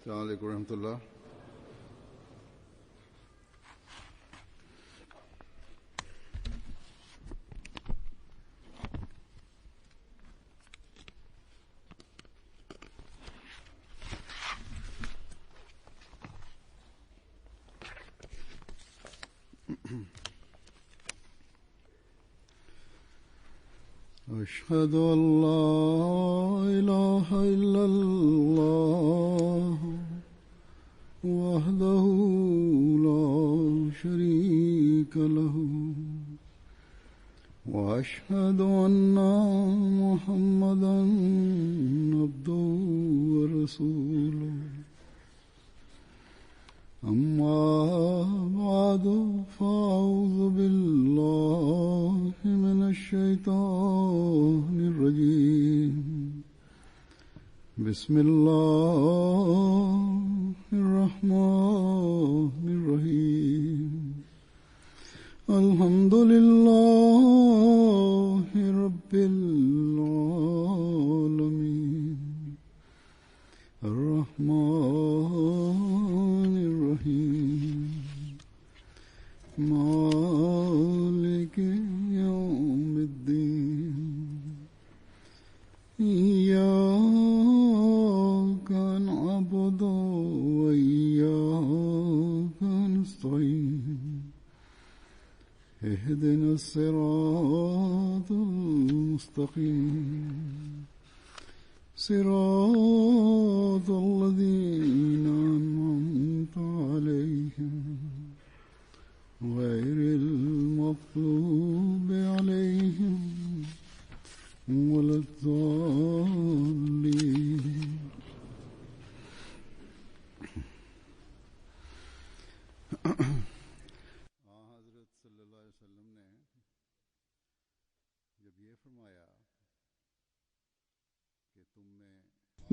السلام عليكم ورحمة الله. أشهد أن لا إله إلا الله وحده لا شريك له وأشهد أن محمدا عبده ورسوله أما بعد فأعوذ بالله من الشيطان الرجيم بسم الله الرحمن الرحيم الحمد لله رب العالمين الرحمن الرحيم مالك يوم الدين إياك نعبد وإياك نستعين اهدنا الصراط المستقيم صراط الذين أنعمت عليهم غير المغضوب عليهم ولا الضالين. حضرت صلی اللہ علیہ وسلم نے جب یہ فرمایا کہ تم میں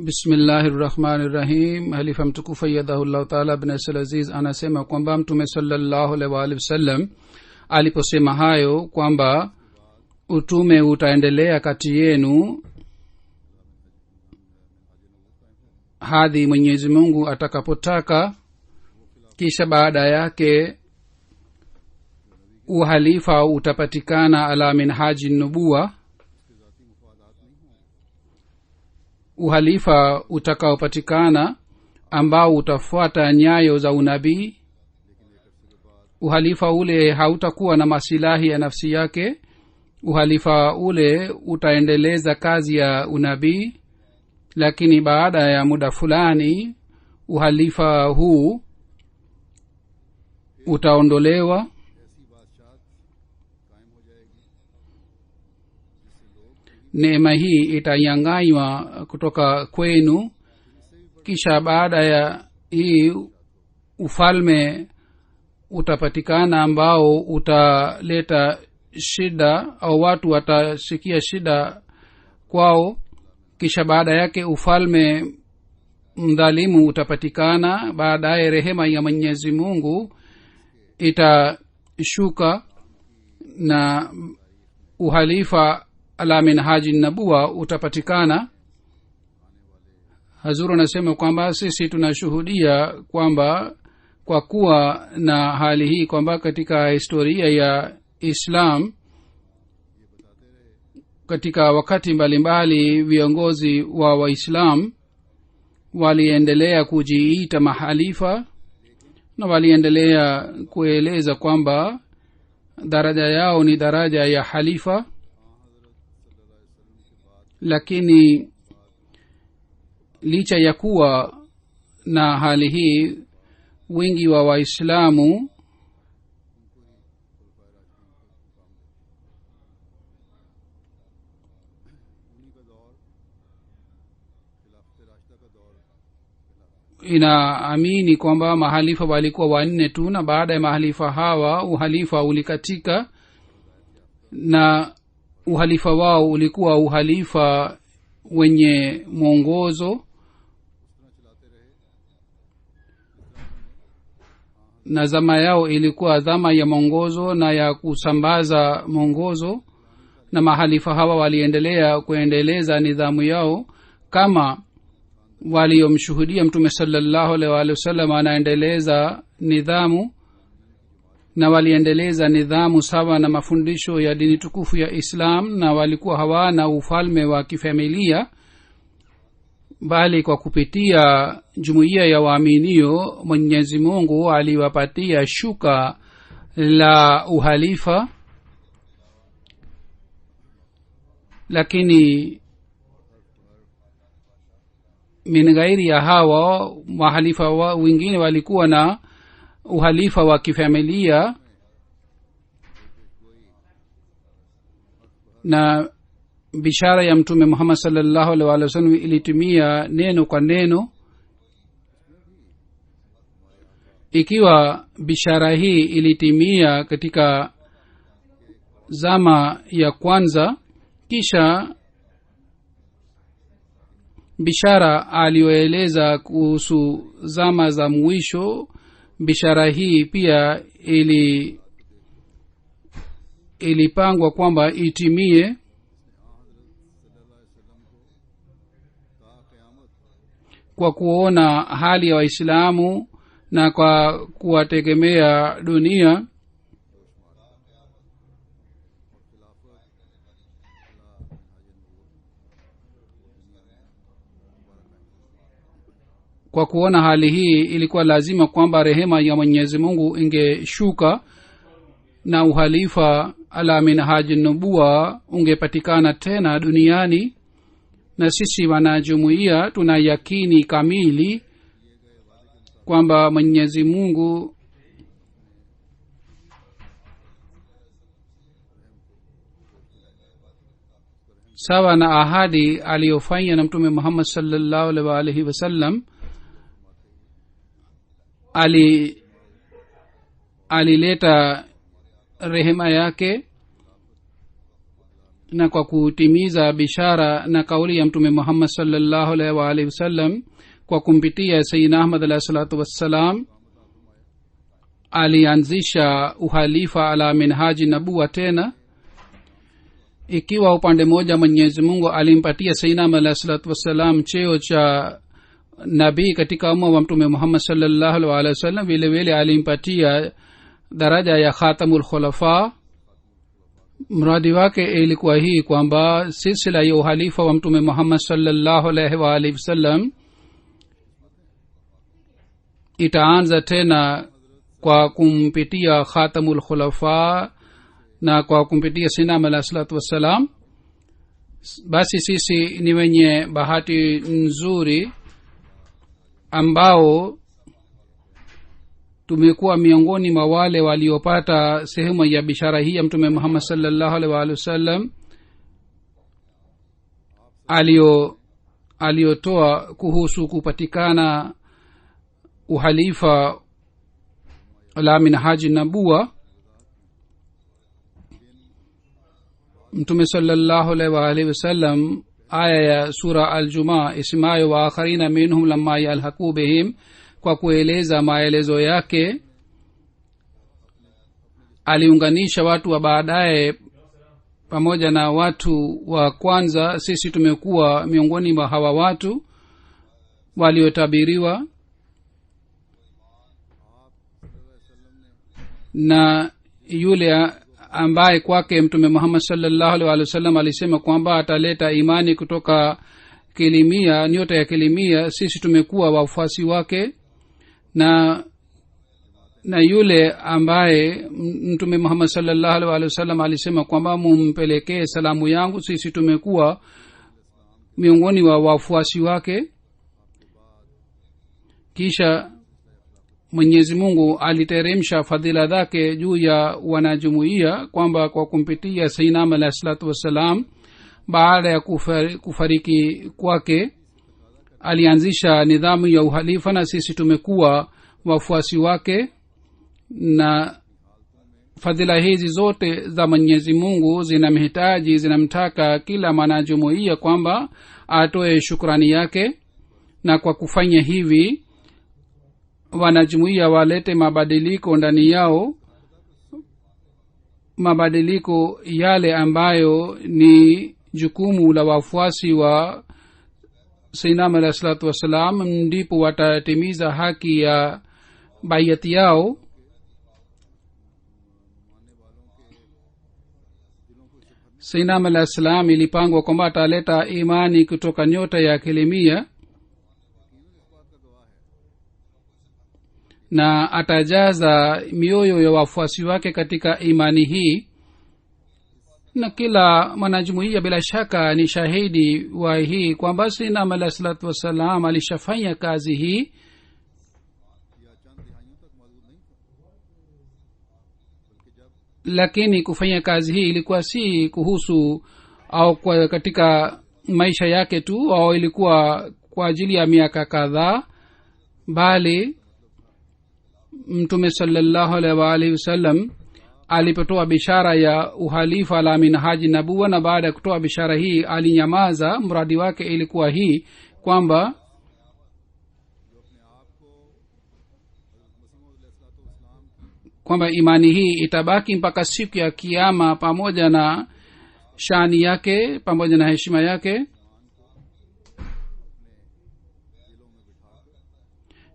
Bismillahirrahmanirrahim. Halifa mtukufu ayyadahullahu ta'ala bin Asal Aziz anasema kwamba Mtume sallallahu alaihi wasallam aliposema hayo kwamba utume utaendelea kati yenu hadi Mwenyezi Mungu atakapotaka, kisha baada yake uhalifa utapatikana ala minhaji nubuwa, uhalifa utakaopatikana ambao utafuata nyayo za unabii. Uhalifa ule hautakuwa na masilahi ya nafsi yake. Uhalifa ule utaendeleza kazi ya unabii, lakini baada ya muda fulani uhalifa huu utaondolewa. Neema hii itanyang'anywa kutoka kwenu, kisha baada ya hii ufalme utapatikana ambao utaleta shida au watu watasikia shida kwao. Kisha baada yake ufalme mdhalimu utapatikana. Baadaye rehema ya Mwenyezi Mungu itashuka na uhalifa ala minhaji nabuwa utapatikana. Hazur anasema kwamba sisi tunashuhudia kwamba kwa kuwa na hali hii kwamba katika historia ya Islam katika wakati mbalimbali viongozi wa Waislam waliendelea kujiita mahalifa na waliendelea kueleza kwamba daraja yao ni daraja ya halifa. Lakini licha ya kuwa na hali hii, wengi wa Waislamu inaamini kwamba mahalifa walikuwa wanne tu, na baada ya mahalifa hawa uhalifa ulikatika, na uhalifa wao ulikuwa uhalifa wenye mwongozo, na zama yao ilikuwa zama ya mwongozo na ya kusambaza mwongozo. Na mahalifa hawa waliendelea kuendeleza nidhamu yao kama waliomshuhudia mtume sallallahu alaihi wasallam anaendeleza nidhamu na waliendeleza nidhamu sawa na mafundisho ya dini tukufu ya Islam, na walikuwa hawana ufalme wa kifamilia, bali kwa kupitia jumuiya ya waaminio Mwenyezi Mungu aliwapatia shuka la uhalifa. Lakini min ghairi ya hawa mahalifa wengine walikuwa na uhalifa wa kifamilia, na bishara ya mtume Muhammad sallallahu alaihi wasallam ilitimia neno kwa neno. Ikiwa bishara hii ilitimia katika zama ya kwanza, kisha bishara aliyoeleza kuhusu zama za mwisho, bishara hii pia ilipangwa kwamba itimie. Kwa kuona hali ya Waislamu na kwa kuwategemea dunia, kwa kuona hali hii ilikuwa lazima kwamba rehema ya Mwenyezi Mungu ingeshuka na uhalifa ala minhaji nubuwa ungepatikana tena duniani. Na sisi wanajumuiya tuna yakini kamili kwamba Mwenyezi Mungu sawa na ahadi aliyofanya na mtume Muhammad sallallahu alaihi wasallam alileta rehema yake, na kwa kutimiza bishara na kauli ya mtume Muhammad sallallahu alaihi wasallam kwa kumpitia Sayyidina Ahmad alayhi salatu wassalam, alianzisha uhalifa ala minhaji nabuwa tena. Ikiwa upande moja Mwenyezi Mungu alimpatia Sayyidina Ahmad alayhi salatu wassalam cheo cha nabii katika umma wa mtume Muhammad sallallahu alaihi wasallam, vile vile alimpatia daraja ya khatamul khulafa. mradi wake ilikuwa hii kwamba silsila ya uhalifa wa mtume Muhammad sallallahu alaihi wasallam itaanza tena kwa kumpitia khatamul khulafa na kwa kumpitia Sayyidina alayhi salatu wassalam. Basi sisi ni wenye bahati nzuri ambao tumekuwa miongoni mwa wale waliopata sehemu ya bishara hii ya mtume Muhammad sallallahu alaihi wasallam aliotoa kuhusu kupatikana uhalifa la minhaji nabuwa. mtume sallallahu alaihi wasallam aya ya sura al-Jumaa ismayo wa akharina minhum lamma yalhaqu bihim, kwa kueleza maelezo yake aliunganisha watu wa baadaye pamoja na watu wa kwanza. Sisi tumekuwa miongoni mwa hawa watu waliotabiriwa, na yule ambaye kwake mtume Muhammad sallallahu alaihi wasallam alisema kwamba ataleta imani kutoka Kilimia, nyota ya Kilimia, sisi tumekuwa wafuasi wake. Na yule ambaye mtume Muhammad sallallahu alaihi wasallam alisema kwamba mumpelekee salamu yangu, sisi tumekuwa miongoni wa wafuasi wake. Kisha Mwenyezi Mungu aliteremsha fadhila zake juu ya wanajumuiya kwamba kwa kumpitia Sayyidina alayhi salatu wassalam, baada ya kufariki kwake, alianzisha nidhamu ya uhalifa na sisi tumekuwa wafuasi wake. Na fadhila hizi zote za Mwenyezi Mungu zinamtaka kila mwanajumuiya kwamba atoe shukrani yake, na kwa kufanya hivi wanajumuiya walete mabadiliko ndani yao, mabadiliko yale ambayo ni jukumu la wafuasi wa sainam alahi salatu wassalam ndipo watatimiza haki ya baiyati yao. sainam alahi salam ilipangwa kwamba ataleta imani kutoka nyota ya kilimia na atajaza mioyo ya wafuasi wake katika imani hii, na kila mwanajumuiya bila shaka ni shahidi wa hii kwamba sainam alahi salatu wassalam alishafanya kazi hii. Lakini kufanya kazi hii ilikuwa si kuhusu au kwa katika maisha yake tu, au ilikuwa kwa ajili ya miaka kadhaa, bali mtume sallallahu alaihi wa alihi wasallam alipotoa bishara ya uhalifa la minhaji nabuwa, na baada ya kutoa bishara hii alinyamaza. mradi wake ilikuwa hii kwamba imani hii itabaki mpaka siku ya kiyama pamoja na shani yake, pamoja na heshima yake.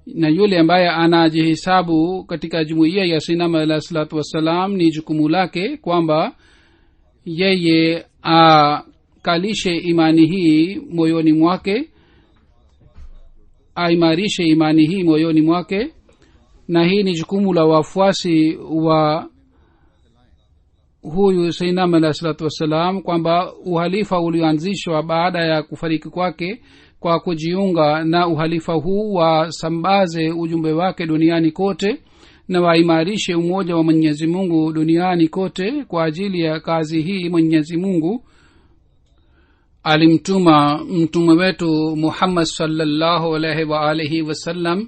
na yule ambaye anajihesabu katika jumuiya ya sainam alahi salatu wassalam ni jukumu lake kwamba yeye akalishe imani hii moyoni mwake, aimarishe imani hii moyoni mwake. na hii ni jukumu la wafuasi wa huyu sainam alahi salatu wassalam, kwamba uhalifa ulioanzishwa baada ya kufariki kwake, kwa kujiunga na uhalifa huu wasambaze ujumbe wake duniani kote na waimarishe umoja wa mwenyezi mungu duniani kote. kwa ajili ya kazi hii mwenyezi mungu alimtuma mtume wetu muhammad sallallahu alaihi wa alihi wasallam.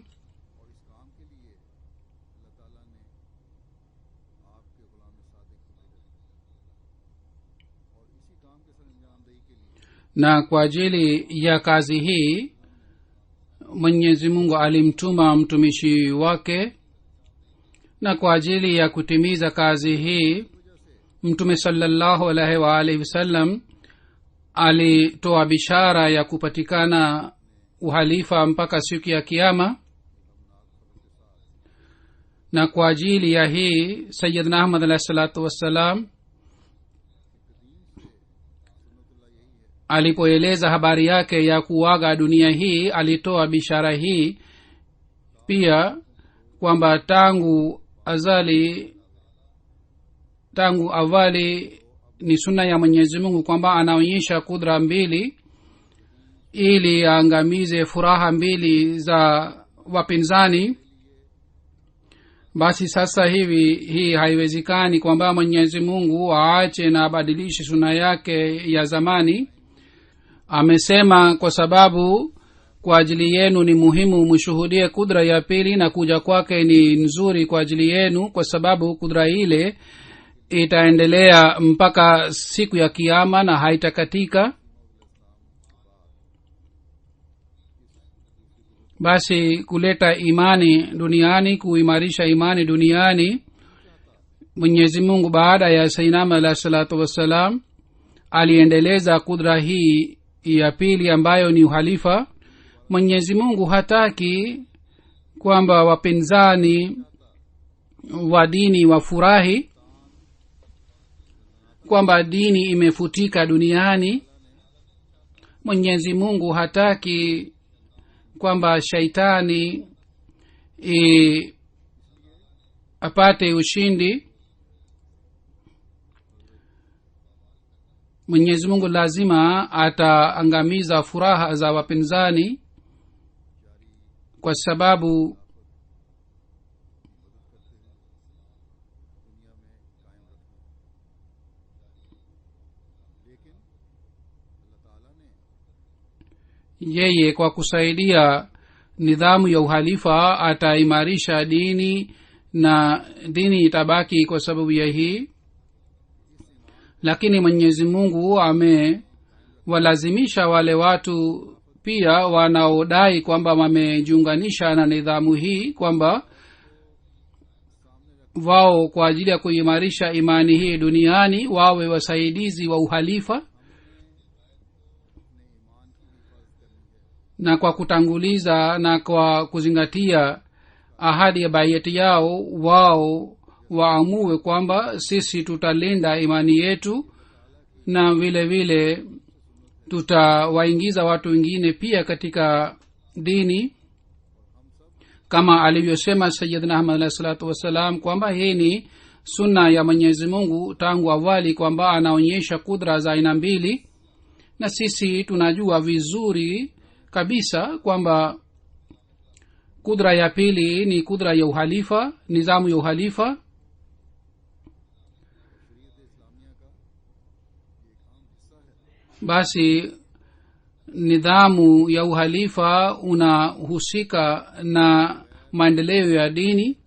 na kwa ajili ya kazi hii mwenyezi mungu alimtuma mtumishi wake, na kwa ajili ya kutimiza kazi hii mtume sallallahu alaihi wa alihi wasallam alitoa bishara ya kupatikana uhalifa mpaka siku ya kiyama. na kwa ajili ya hii sayyidna ahmad alahi salatu wassalam alipoeleza habari yake ya kuaga dunia hii alitoa bishara hii pia kwamba tangu awali ni sunna ya mwenyezi mungu kwamba anaonyesha kudra mbili ili aangamize furaha mbili za wapinzani. basi sasa hivi hii haiwezekani kwamba mwenyezi mungu aache na abadilishe sunna yake ya zamani. amesema kwa sababu kwa ajili yenu ni muhimu mshuhudie kudra ya pili, na kuja kwake ni nzuri kwa ajili yenu kwa sababu kudra ile itaendelea mpaka siku ya kiyama na haitakatika. basi kuleta imani duniani, kuimarisha imani duniani, mwenyezi mungu baada ya sainam alahi salatu wassalam aliendeleza kudra hii ya pili ambayo ni uhalifa. mwenyezi mungu hataki kwamba wapinzani wa dini wafurahi kwamba dini imefutika duniani. mwenyezi mungu hataki kwamba shaitani apate ushindi. mwenyezi mungu lazima ataangamiza furaha za wapinzani, kwa sababu yeye kwa kusaidia nidhamu ya uhalifa ataimarisha dini na dini itabaki kwa sababu ya hii. lakini mwenyezi mungu amewalazimisha wale watu pia wanaodai kwamba wamejiunganisha na nidhamu hii kwamba wao kwa ajili ya kuimarisha imani hii duniani wawe wasaidizi wa uhalifa. na kwa kutanguliza na kwa kuzingatia ahadi ya baiyati yao wao waamue kwamba sisi tutalinda imani yetu na vile vile tutawaingiza watu wengine pia katika dini, kama alivyosema sayyidina Ahmad alayhi salatu wasalam kwamba hii ni sunna ya Mwenyezi Mungu tangu awali, kwamba anaonyesha kudra za aina mbili. Na sisi tunajua vizuri kabisa kwamba kudra ya pili ni kudra ya uhalifa, nizamu ya uhalifa. Basi nidhamu ya uhalifa unahusika na maendeleo ya dini,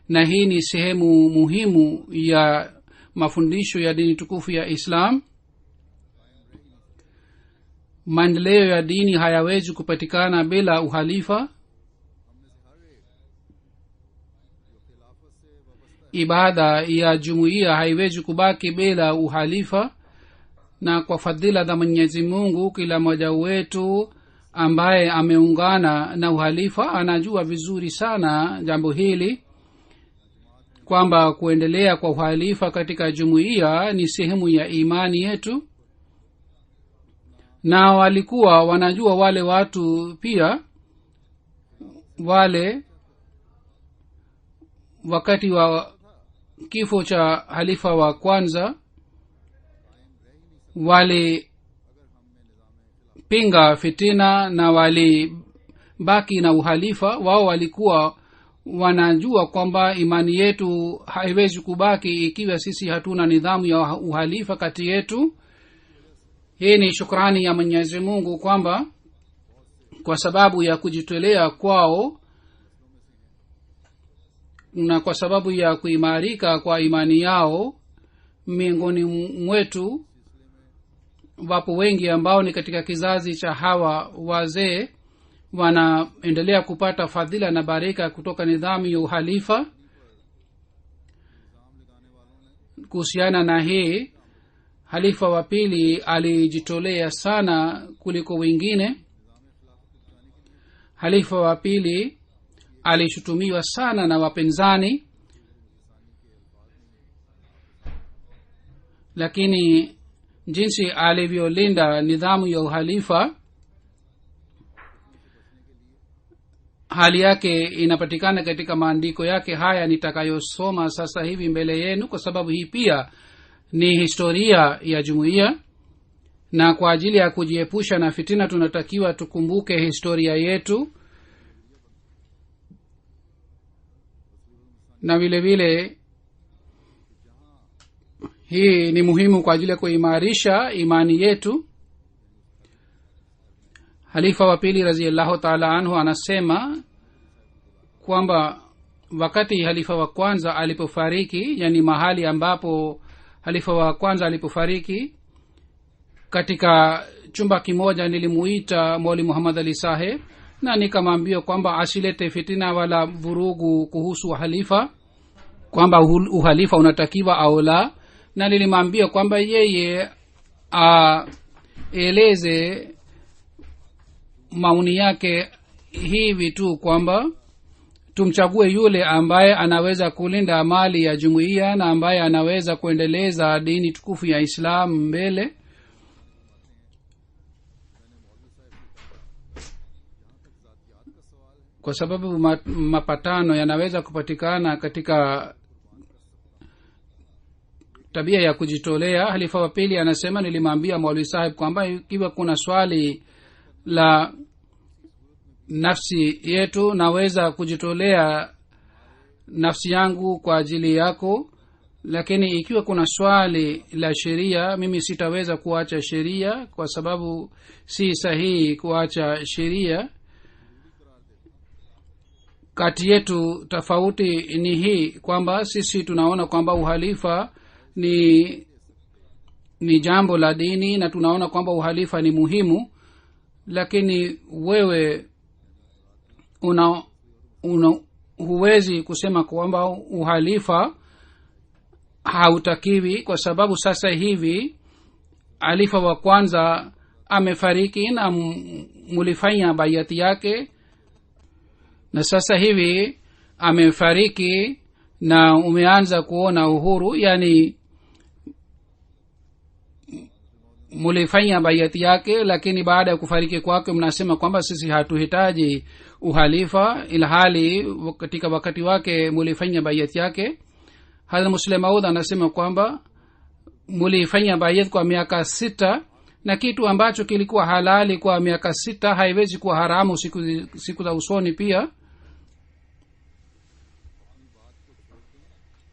na hii ni sehemu muhimu ya mafundisho ya dini tukufu ya Islam. Maendeleo ya dini hayawezi kupatikana bila uhalifa. Ibada ya jumuiya haiwezi kubaki bila uhalifa, na kwa fadhila za Mwenyezi Mungu kila mmoja wetu ambaye ameungana na uhalifa anajua vizuri sana jambo hili, kwamba kuendelea kwa uhalifa katika jumuiya ni sehemu ya imani yetu. Na walikuwa wanajua wale watu pia, wale wakati wa kifo cha halifa wa kwanza walipinga fitina na walibaki na uhalifa. Wao walikuwa wanajua kwamba imani yetu haiwezi kubaki ikiwa sisi hatuna nidhamu ya uhalifa kati yetu. Hii ni shukrani ya Mwenyezi Mungu kwamba kwa sababu ya kujitolea kwao na kwa sababu ya kuimarika kwa imani yao, miongoni mwetu wapo wengi ambao ni katika kizazi cha hawa wazee wanaendelea kupata fadhila na baraka kutoka nidhamu ya uhalifa. Kuhusiana na hii, halifa wa pili alijitolea sana kuliko wengine. Halifa wa pili alishutumiwa sana na wapinzani, lakini jinsi alivyolinda nidhamu ya uhalifa, hali yake inapatikana katika maandiko yake haya nitakayosoma sasa hivi mbele yenu, kwa sababu hii pia ni historia ya jumuiya, na kwa ajili ya kujiepusha na fitina tunatakiwa tukumbuke historia yetu, na vile vile hii ni muhimu kwa ajili ya kuimarisha imani yetu. Halifa wa pili radhiyallahu ta'ala anhu anasema kwamba wakati halifa wa kwanza alipofariki, yani mahali ambapo halifa wa kwanza alipofariki, katika chumba kimoja nilimuita Mauli Muhammad Ali Saheb na nikamwambia kwamba asilete fitina wala vurugu kuhusu halifa, kwamba uhalifa unatakiwa au la, na nilimwambia kwamba yeye eleze maoni yake hivi tu, kwamba tumchague yule ambaye anaweza kulinda mali ya jumuiya na ambaye anaweza kuendeleza dini tukufu ya Islam mbele. Kwa sababu mapatano yanaweza kupatikana katika tabia ya kujitolea. Halifa wa pili anasema nilimwambia Maulwi Sahib kwamba ikiwa kuna swali la nafsi yetu, naweza kujitolea nafsi yangu kwa ajili yako, lakini ikiwa kuna swali la sheria, mimi sitaweza kuacha sheria, kwa sababu si sahihi kuacha sheria. Kati yetu tofauti ni hii, kwamba sisi tunaona kwamba uhalifa ni jambo la dini na tunaona kwamba uhalifa ni muhimu, lakini wewe huwezi kusema kwamba uhalifa hautakiwi, kwa sababu sasa hivi halifa wa kwanza amefariki na mulifanya bayati yake na sasa hivi amefariki na umeanza kuona uhuru, yani mulifanya bayati yake, lakini baada ya kufariki kwake mnasema kwamba sisi hatuhitaji uhalifa, ilhali katika wakati wake mulifanya bayati yake. Hazrat Muslim Maud anasema kwamba mulifanya bayat kwa miaka 6 na kitu ambacho kilikuwa halali kwa miaka 6 haiwezi kuwa haramu siku za usoni pia.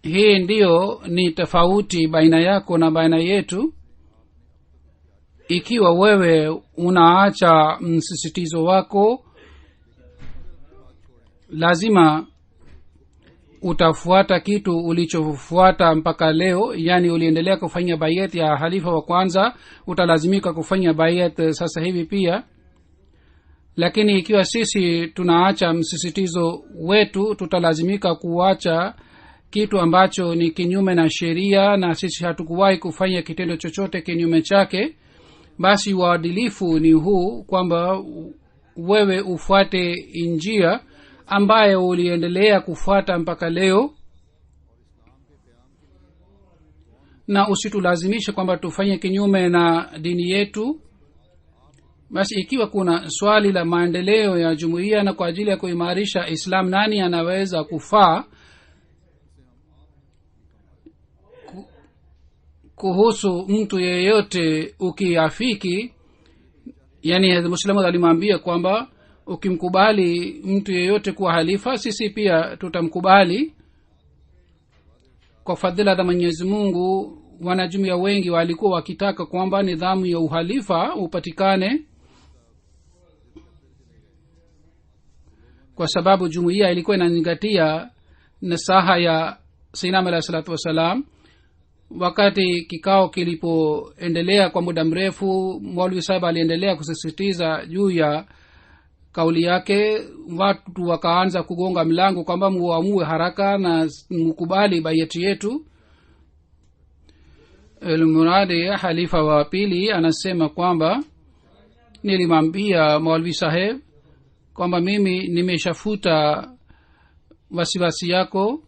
Hii ndiyo ni tofauti baina yako na baina yetu. Ikiwa wewe unaacha msisitizo wako, lazima utafuata kitu ulichofuata mpaka leo, yani uliendelea kufanya bayat ya halifa wa kwanza, utalazimika kufanya bayat sasa hivi pia. Lakini ikiwa sisi tunaacha msisitizo wetu, tutalazimika kuacha kitu ambacho ni kinyume na sheria, na sisi hatukuwahi kufanya kitendo chochote kinyume chake. Basi uadilifu ni huu, kwamba wewe ufuate njia ambayo uliendelea kufuata mpaka leo, na usitulazimishe kwamba tufanye kinyume na dini yetu. Basi ikiwa kuna swali la maendeleo ya jumuiya na kwa ajili ya kuimarisha Islam, nani anaweza kufaa kuhusu mtu yeyote ukiafiki, yani Muislamu alimwambia kwamba ukimkubali mtu yeyote kuwa halifa, sisi pia tutamkubali. Kwa fadhila za Mwenyezi Mungu, wanajumuiya wengi walikuwa wakitaka kwamba nidhamu ya uhalifa upatikane, kwa sababu jumuiya ilikuwa inazingatia nasaha ya Sayyidina alayhi salatu wasalam. Wakati kikao kilipoendelea kwa muda mrefu, Maulvi Sahib aliendelea kusisitiza juu ya kauli yake. Watu wakaanza kugonga mlango kwamba muamue haraka na mkubali bayati yetu. Al-Muradi, halifa wa pili, anasema kwamba nilimwambia Maulvi Sahib kwamba mimi nimeshafuta wasiwasi yako.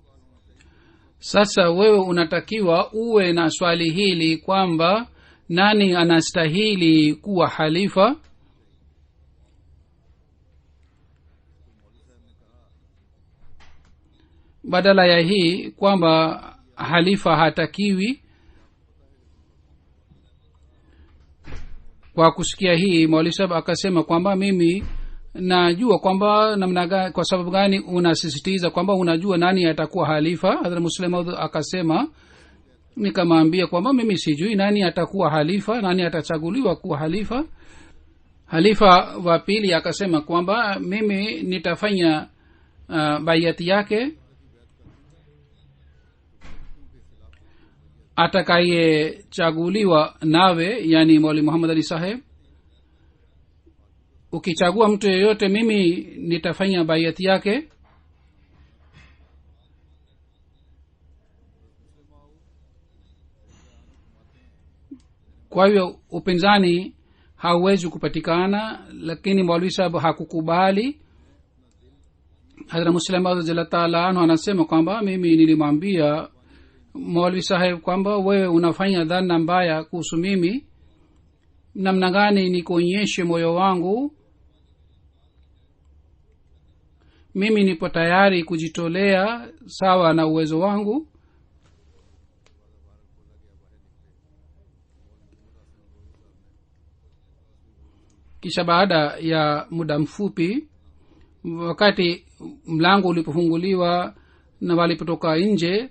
Sasa wewe unatakiwa uwe na swali hili kwamba nani anastahili kuwa halifa. Badala ya hii kwamba halifa hatakiwi. Kwa kusikia hii, Maulvi Sahib akasema kwamba mimi najua kwamba namna gani, kwa sababu gani unasisitiza kwamba unajua nani atakuwa halifa. Hazrat Muslim Maud akasema, nikamwambia kwamba mimi sijui nani atakuwa halifa, nani atachaguliwa kuwa halifa. Halifa wa pili akasema kwamba mimi nitafanya bayati yake, atakayechaguliwa nawe, yani Maulvi Muhammad Ali Saheb. Ukichagua mtu yeyote, mimi nitafanya bayati yake. Kwa hivyo upinzani hauwezi kupatikana, lakini Maulvi Sahib hakukubali. Hazrat Muslim Maud ta'ala anhu anasema kwamba mimi nilimwambia Maulvi Sahib kwamba wewe unafanya dhana mbaya kuhusu mimi, namna gani nikuonyeshe moyo wangu. Mimi nipo tayari kujitolea sawa na uwezo wangu. Kisha baada ya muda mfupi, wakati mlango ulipofunguliwa na walipotoka nje,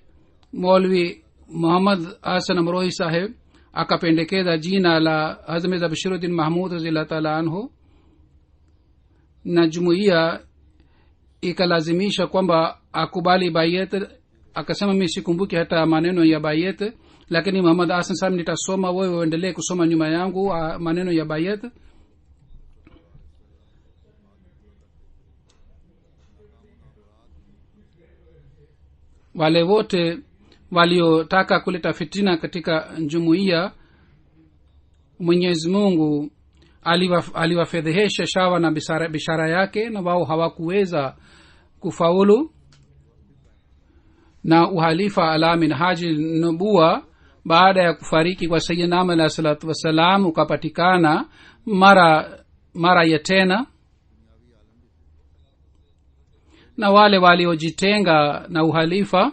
Maulvi Muhammad Hasan Amrohi Saheb akapendekeza jina la Hazrat Mirza Bashiruddin Mahmud radhiyallahu ta'ala anhu, na jumuiya ikalazimisha kwamba akubali bayat. Akasema mimi sikumbuki hata maneno ya bayat, lakini Muhammad Hasan Saheb nitasoma, wewe uendelee kusoma nyuma yangu maneno ya bayat. Wale wote waliotaka kuleta fitina katika jumuiya, Mwenyezi Mungu aliwafedhehesha shawa na bishara yake, na wao hawakuweza kufaulu. Na uhalifa ala minhaji nubua baada ya kufariki kwa sayyidina Ahmad alayhi salatu wassalam ukapatikana mara ya tena, na wale waliojitenga na uhalifa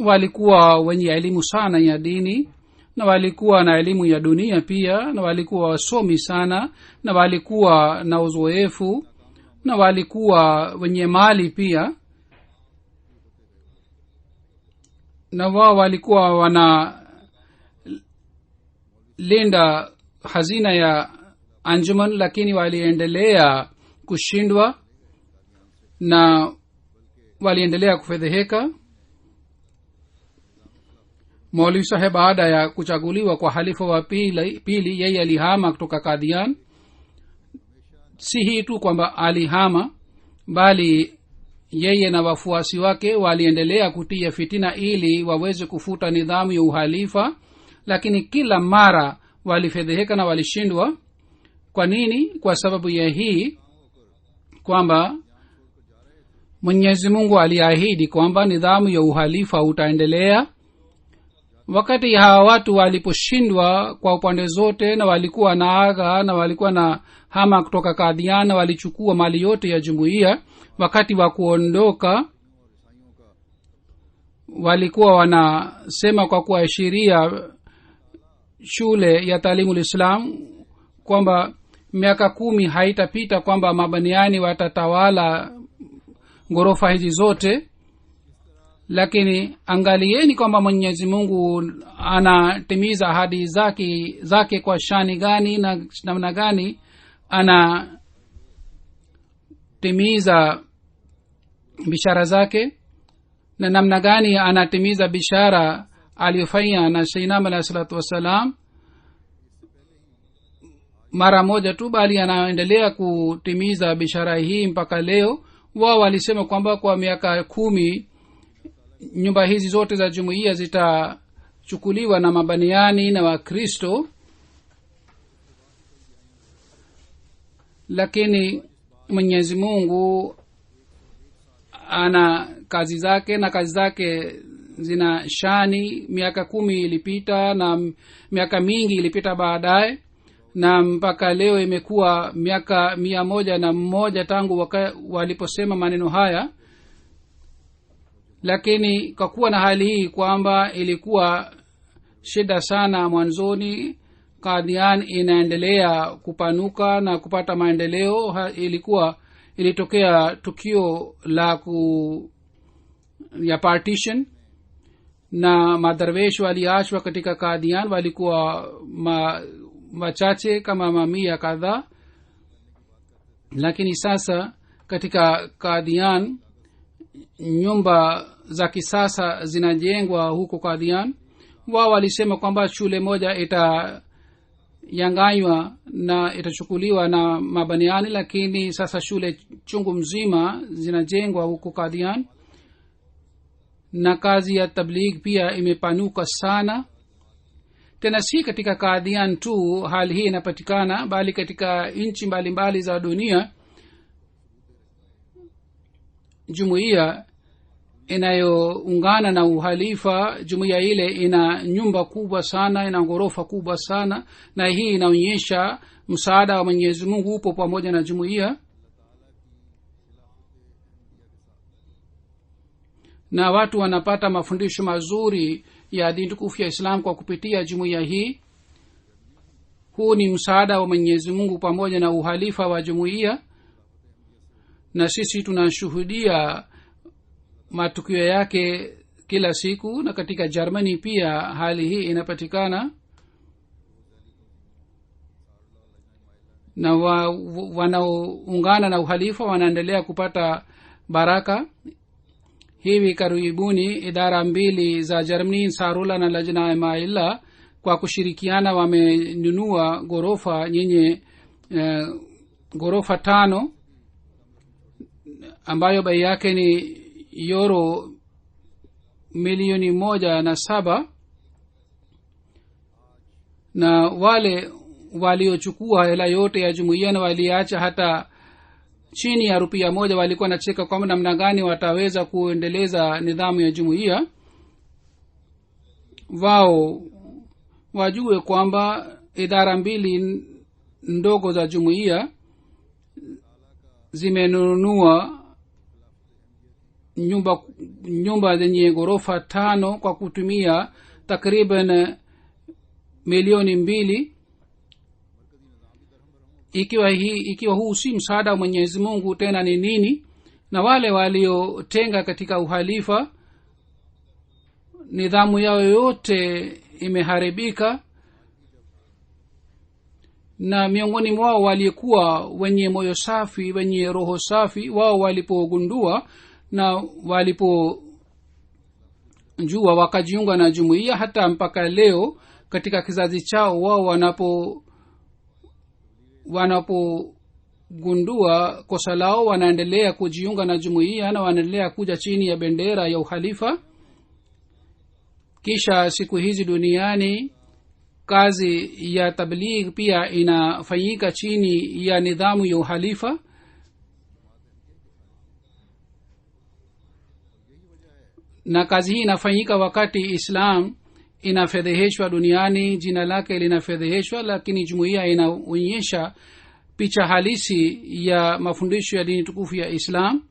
walikuwa wenye elimu sana ya dini, na walikuwa na elimu ya dunia pia, na walikuwa wasomi sana, na walikuwa na uzoefu, na walikuwa wenye mali pia, na wao walikuwa wanalinda hazina ya anjuman, lakini waliendelea kushindwa na waliendelea kufedheheka. Maulvi Saheb baada ya kuchaguliwa kwa halifa wa pili yeye alihama kutoka Kadian. Si hii tu kwamba alihama, bali yeye na wafuasi wake waliendelea kutia fitina ili waweze kufuta nidhamu ya uhalifa, lakini kila mara walifedheheka na walishindwa. Kwa nini? Kwa sababu ya hii kwamba Mwenyezi Mungu aliahidi kwamba nidhamu ya uhalifa utaendelea. Wakati hawa watu waliposhindwa kwa upande zote, na walikuwa naaga na walikuwa na hama kutoka Kadian, na walichukua mali yote ya jumuiya, wakati wa kuondoka walikuwa wanasema kwa kuashiria shule ya Talimul Islam kwamba miaka 10 haitapita kwamba mabaniani watatawala ghorofa hizi zote. Lakini angalieni kwamba Mwenyezi Mungu anatimiza ahadi zake kwa shani gani na namna gani anatimiza bishara zake, na namna gani anatimiza bishara aliyofanya na Sayyidina alayhi salatu wassalam mara moja tu, bali anaendelea kutimiza bishara hii mpaka leo. Wao walisema kwamba kwa miaka 10 nyumba hizi zote za jumuiya zitachukuliwa na mabaniani na Wakristo, lakini Mwenyezi Mungu ana kazi zake, na kazi zake zina shani. Miaka 10 ilipita na miaka mingi ilipita baadaye, na mpaka leo imekuwa miaka 101 tangu waliposema maneno haya. Lakini kwa kuwa na hali hii kwamba ilikuwa shida sana mwanzoni, Kadian inaendelea kupanuka na kupata maendeleo. Ilitokea tukio ya partition, na madarwesh waliachwa katika Kadian. Walikuwa wachache kama mamia kadhaa, lakini sasa katika Kadian nyumba za kisasa zinajengwa huko Kadian. Wao walisema kwamba shule moja itayanganywa na itachukuliwa na mabaniani, lakini sasa shule chungu mzima zinajengwa huko Kadian, na kazi ya tabligh pia imepanuka sana. Tena si katika Kadian tu hali hii inapatikana, bali katika nchi mbalimbali za dunia. Jumuiya inayoungana na uhalifa, jumuiya ile ina nyumba kubwa sana, ina ghorofa kubwa sana, na hii inaonyesha msaada wa Mwenyezi Mungu upo pamoja na jumuiya. Na watu wanapata mafundisho mazuri ya dini tukufu ya Islam kwa kupitia jumuiya hii. Huu ni msaada wa Mwenyezi Mungu pamoja na uhalifa wa jumuiya, na sisi tunashuhudia matukio yake kila siku. Na katika Germany pia hali hii inapatikana, na wanaoungana na uhalifa wanaendelea kupata baraka. Hivi karibuni idara 2 za Germany, Sarula na Lajna Maila, kwa kushirikiana wamenunua ghorofa yenye ghorofa 5 ambayo bei yake ni euro 1.7 million, na wale waliochukua hela yote ya jumuiya na waliacha hata chini ya rupia moja, walikuwa nacheka kwamba namna gani wataweza kuendeleza nidhamu ya jumuiya. wao wajue kwamba idara mbili ndogo za jumuiya zimenunua nyumba zenye ghorofa 5 kwa kutumia takriban milioni 2. ikiwa huu si msaada wa Mwenyezi Mungu tena ni nini? Na wale waliotenga katika uhalifa, nidhamu yao yote imeharibika, na miongoni mwao walikuwa wenye moyo safi, wenye roho safi. Wao walipogundua na walipojua wakajiunga na jumuiya. Hata mpaka leo katika kizazi chao wao wanapogundua kosa lao wanaendelea kujiunga na jumuiya na wanaendelea kuja chini ya bendera ya uhalifa. Kisha siku hizi duniani kazi ya tabligh pia inafanyika chini ya nidhamu ya uhalifa, na kazi hii inafanyika wakati Islam inafedheheshwa duniani, jina lake linafedheheshwa, lakini jumuiya inaonyesha picha halisi ya mafundisho ya dini tukufu ya Islam.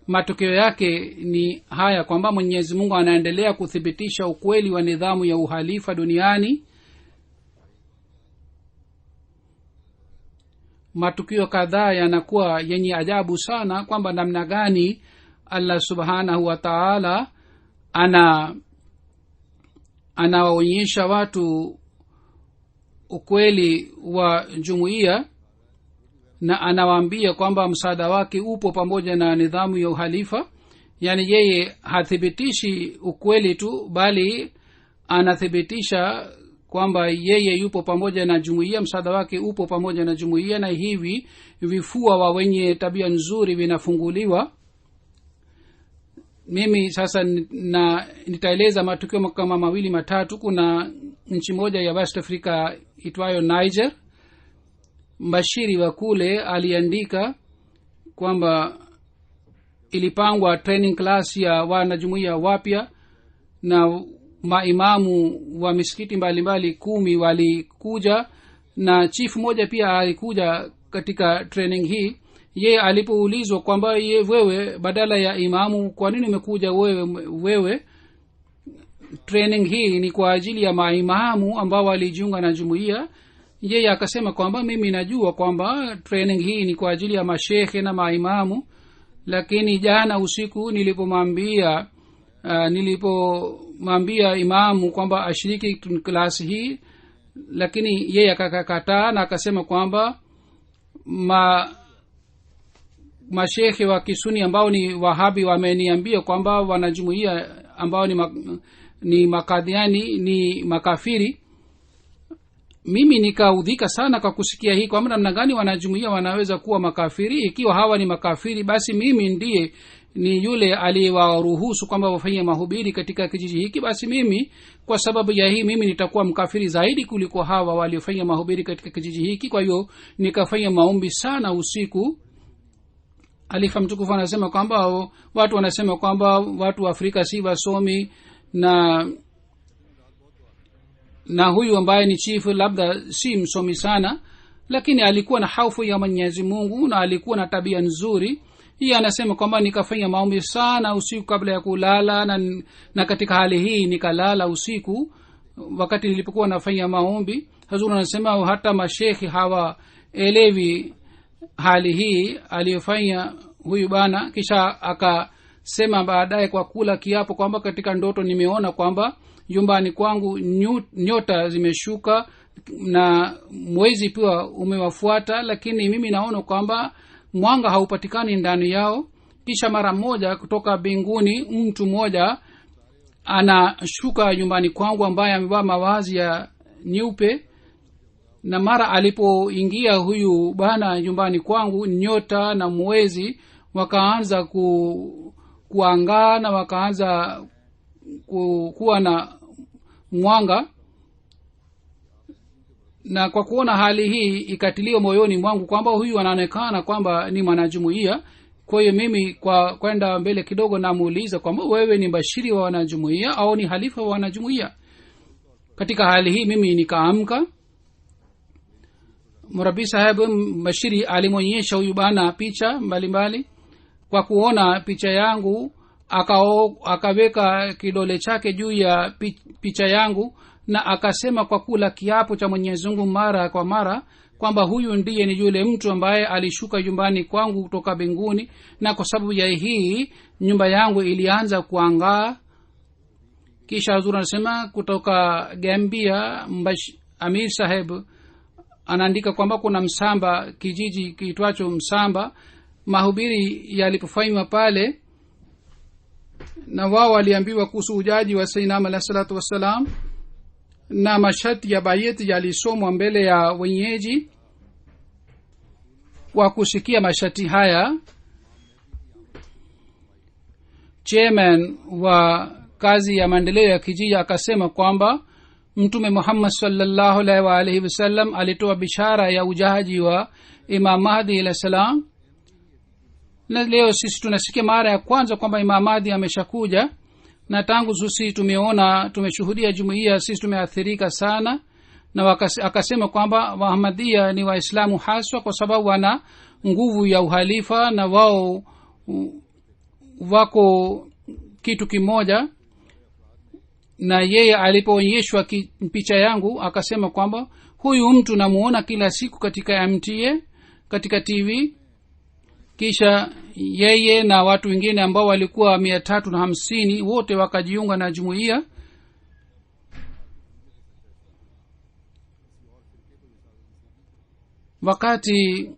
Matokeo yake ni haya kwamba Mwenyezi Mungu anaendelea kuthibitisha ukweli wa nidhamu ya uhalifa duniani. Matukio kadhaa yanakuwa yenye ajabu sana kwamba namna gani Allah subhanahu wa ta'ala anawaonyesha watu ukweli wa jumuiya na anawaambia kwamba msaada wake upo pamoja na nidhamu ya uhalifa. Yani yeye hathibitishi ukweli tu, bali anathibitisha kwamba yeye yupo pamoja na jumuiya, msaada wake upo pamoja na jumuiya, na hivi vifua wa wenye tabia nzuri vinafunguliwa. Mimi sasa nitaeleza matukio kama 2-3. Kuna nchi moja ya West Africa itwayo Niger. Mbashiri wa kule aliandika kwamba ilipangwa training class ya wanajumuiya wapya, na maimamu wa misikiti mbalimbali 10 walikuja, na chief moja pia alikuja katika training hii. Ye alipoulizwa kwamba wewe badala ya imamu kwa nini umekuja wewe, training hii ni kwa ajili ya maimamu ambao walijiunga na jumuiya. Yeye akasema kwamba mimi najua kwamba training hii ni kwa ajili ya mashehe na maimamu, lakini jana usiku nilipomwambia imamu kwamba ashiriki klasi hii, lakini yeye akakataa na akasema kwamba mashehe wa Kisuni ambao ni Wahabi wameniambia kwamba wanajumuiya ambao ni makadhiani ni makafiri. Mimi nikaudhika sana kwa kusikia hii kwamba namna gani wanajumuiya wanaweza kuwa makafiri. Ikiwa hawa ni makafiri, basi mimi ndiye ni yule aliyewaruhusu kwamba wafanye mahubiri katika kijiji hiki. Basi mimi kwa sababu ya hii mimi nitakuwa mkafiri zaidi kuliko hawa waliofanya mahubiri katika kijiji hiki. Kwa hiyo nikafanya maombi sana usiku. Alifa mtukufu anasema kwamba watu wanasema kwamba watu wa Afrika si wasomi, na huyu ambaye ni chief labda si msomi sana, lakini alikuwa na hofu ya Mwenyezi Mungu na alikuwa na tabia nzuri. Yeye anasema kwamba nikafanya maombi sana usiku kabla ya kulala, na katika hali hii nikalala usiku wakati nilipokuwa nafanya maombi. Hazuru anasema hata mashekhi hawaelewi hali hii aliyofanya huyu bana. Kisha akasema baadaye kwa kula kiapo kwamba katika ndoto nimeona kwamba nyumbani kwangu nyota zimeshuka na mwezi pia umewafuata, lakini mimi naona kwamba mwanga haupatikani ndani yao. Kisha mara moja kutoka mbinguni mtu mmoja anashuka nyumbani kwangu ambaye amevaa mavazi ya nyeupe, na mara alipoingia huyu bana nyumbani kwangu, nyota na mwezi wakaanza kuangaa na wakaanza kuwa na mwanga. na kwa kuona hali hii ikatiliwa moyoni mwangu kwamba huyu anaonekana kwamba ni mwanajumuiya. kwa hiyo mimi kwa kwenda mbele kidogo namuuliza kwamba wewe ni mbashiri wa wanajumuiya au ni halifa wa wanajumuiya? katika hali hii mimi nikaamka. murabi saheb mbashiri alimwonyesha huyu bana picha mbalimbali. kwa kuona picha yangu akaweka kidole chake juu ya picha yangu na akasema kwa kula kiapo cha Mwenyezi Mungu mara kwa mara kwamba huyu ndiye ni yule mtu ambaye alishuka nyumbani kwangu kutoka mbinguni, na kwa sababu ya hii nyumba yangu ilianza kuangaa. kisha Hazur anasema kutoka Gambia Amir Saheb anaandika kwamba kuna Msamba, kijiji kiitwacho Msamba, mahubiri yalipofanywa pale na wao waliambiwa kuhusu ujaji wa Sayyidina alayhi salatu wassalam, na masharti ya bayet yalisomwa mbele ya wenyeji. kwa kusikia masharti haya, chairman wa kazi ya maendeleo ya kijiji akasema kwamba Mtume Muhammad sallallahu alaihi wasallam alitoa bishara ya ujaji wa Imam Mahdi alayhi salam, na leo sisi tunasikia mara ya kwanza kwamba Imam Mahdi ameshakuja. na tangu sisi tumeshuhudia jumuiya, sisi tumeathirika sana. na akasema kwamba Ahmadiyya ni Waislamu haswa kwa sababu wana nguvu ya uhalifa na wao wako kitu kimoja. na yeye alipoonyeshwa picha yangu akasema kwamba huyu mtu namuona kila siku katika MTA, katika TV. kisha yeye na watu wengine ambao walikuwa 350 wote wakajiunga na jumuiya. wakati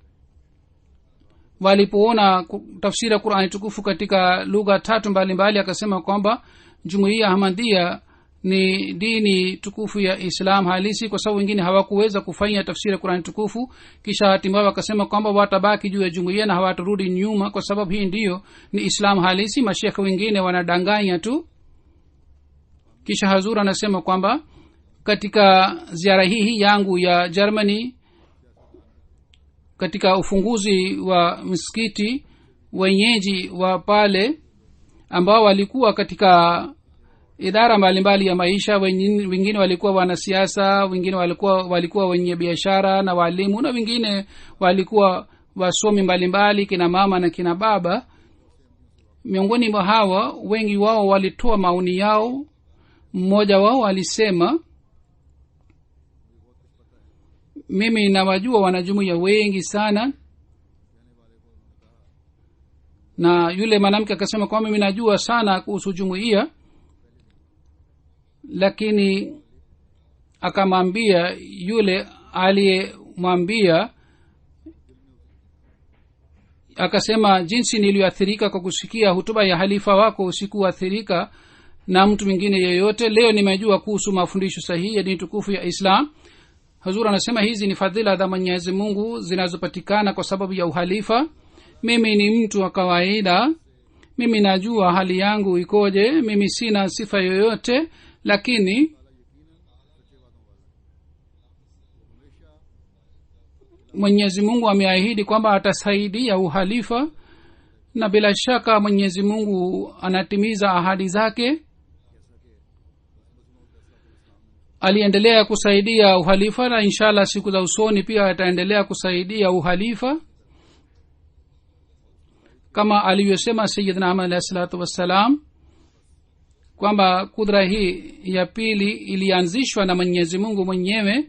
walipoona tafsiri ya Qur'ani tukufu katika lugha 3 mbalimbali akasema kwamba jumuiya Ahmadiyya ni dini tukufu ya Islam halisi, kwa sababu wengine hawakuweza kufanya tafsiri ya Qur'ani tukufu. kisha hatimaye wakasema kwamba watabaki juu ya jumuiya na hawatarudi nyuma, kwa sababu hii ndiyo ni Islam halisi, mashekhe wengine wanadanganya tu. kisha Hazur anasema kwamba katika ziara hii yangu ya Germany, katika ufunguzi wa msikiti, wenyeji wa pale ambao walikuwa katika idara mbalimbali ya maisha, wengine walikuwa wanasiasa, wengine walikuwa wenye biashara na walimu, na wengine walikuwa wasomi mbalimbali, kina mama na kina baba. miongoni mwa hawa wengi wao walitoa maoni yao. mmoja wao alisema, mimi nawajua wanajumuiya wengi sana. na yule mwanamke akasema kwamba mimi najua sana kuhusu jumuiya, lakini akamwambia yule aliyemwambia, akasema jinsi niliyoathirika kwa kusikia hutuba ya halifa wako usikuathirika na mtu mwingine yeyote. leo nimejua kuhusu mafundisho sahihi ya dini tukufu ya Islam. Hazur anasema hizi ni fadhila za Mwenyezi Mungu zinazopatikana kwa sababu ya uhalifa. mimi ni mtu wa kawaida, mimi najua hali yangu ikoje, mimi sina sifa yoyote, lakini Mwenyezi Mungu ameahidi kwamba atasaidia uhalifa, na bila shaka Mwenyezi Mungu anatimiza ahadi zake. aliendelea kusaidia uhalifa na inshallah siku za usoni pia ataendelea kusaidia uhalifa, kama alivyosema Sayyidina Ahmad alayhi salatu wassalam kwamba kudra hii ya pili ilianzishwa na Mwenyezi Mungu mwenyewe,